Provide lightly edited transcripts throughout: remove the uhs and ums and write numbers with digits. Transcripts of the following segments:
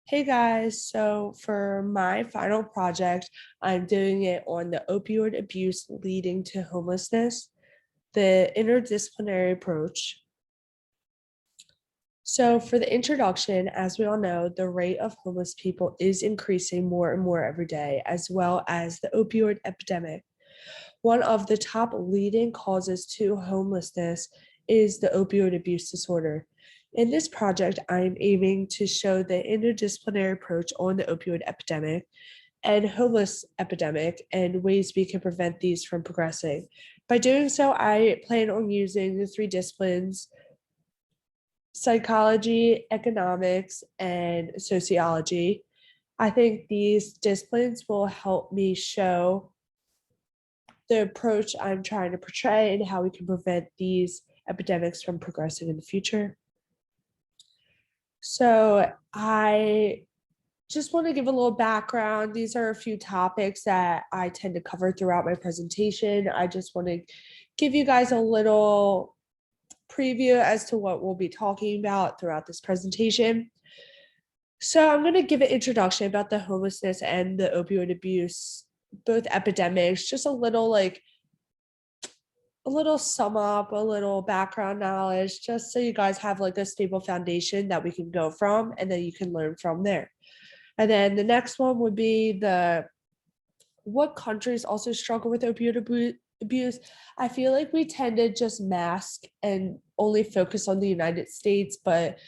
Hey guys, so for my final project, I'm doing it on the opioid abuse leading to homelessness, the interdisciplinary approach. So, for the introduction, as we all know, the rate of homeless people is increasing more and more every day, as well as the opioid epidemic. One of the top leading causes to homelessness is the opioid abuse disorder. In this project, I'm aiming to show the interdisciplinary approach on the opioid epidemic and homeless epidemic and ways we can prevent these from progressing. By doing so, I plan on using the three disciplines: psychology, economics, and sociology. I think these disciplines will help me show the approach I'm trying to portray and how we can prevent these epidemics from progressing in the future. So, I just want to give a little background. These are a few topics that I tend to cover throughout my presentation. I just want to give you guys a little preview as to what we'll be talking about throughout this presentation. So, I'm going to give an introduction about the homelessness and the opioid abuse, both epidemics, just a little sum up, a little background knowledge, just so you guys have like a stable foundation that we can go from and then you can learn from there. And then the next one would be the what countries also struggle with opioid abuse. I feel like we tend to just mask and only focus on the United States, but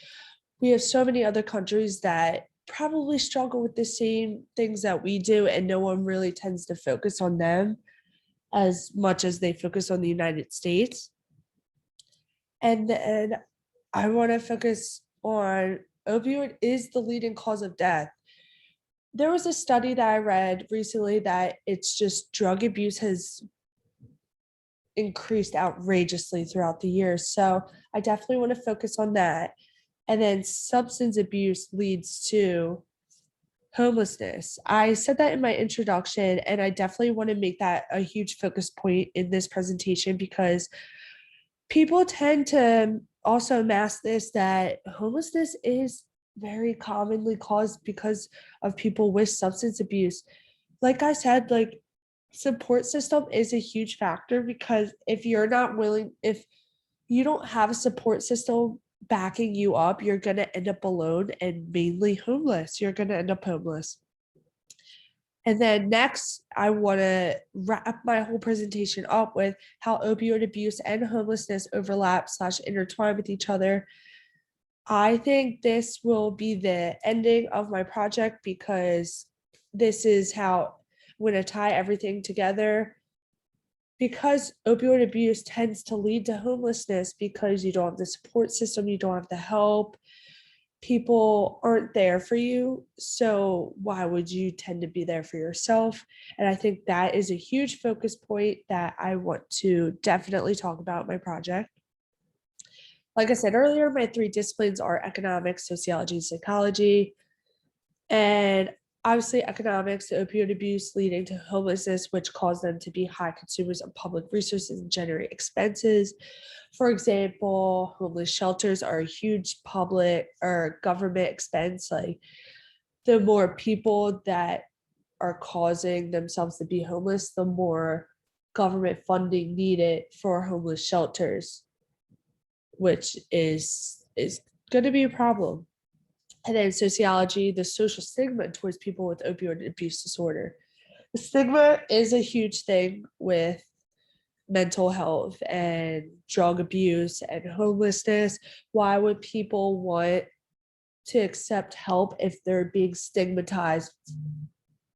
we have so many other countries that probably struggle with the same things that we do, and no one really tends to focus on them as much as they focus on the United States. And then I want to focus on opioid is the leading cause of death. There was a study that I read recently that it's just drug abuse has increased outrageously throughout the years. So I definitely want to focus on that. And then substance abuse leads to homelessness. I said that in my introduction, and I definitely want to make that a huge focus point in this presentation because people tend to also mask this that homelessness is very commonly caused because of people with substance abuse. Like I said, like support system is a huge factor because if you don't have a support system backing you up, you're going to end up alone and mainly homeless. You're going to end up homeless. And then next, I want to wrap my whole presentation up with how opioid abuse and homelessness overlap / intertwine with each other. I think this will be the ending of my project because this is how I'm going to tie everything together. Because opioid abuse tends to lead to homelessness because you don't have the support system, you don't have the help, people aren't there for you. So why would you tend to be there for yourself? And I think that is a huge focus point that I want to definitely talk about in my project. Like I said earlier, my three disciplines are economics, sociology, and psychology. And obviously, economics, the opioid abuse leading to homelessness, which cause them to be high consumers of public resources and generate expenses. For example, homeless shelters are a huge public or government expense. Like the more people that are causing themselves to be homeless, the more government funding needed for homeless shelters, which is going to be a problem. And then sociology, the social stigma towards people with opioid abuse disorder. The stigma is a huge thing with mental health and drug abuse and homelessness. Why would people want to accept help if they're being stigmatized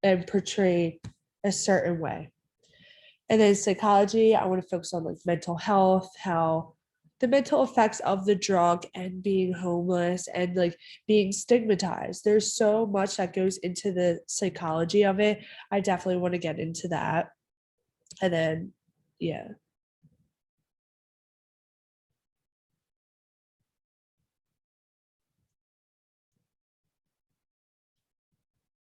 and portrayed a certain way? And then psychology, I want to focus on like mental health, how the mental effects of the drug and being homeless and like being stigmatized. There's so much that goes into the psychology of it. I definitely want to get into that. And then, yeah.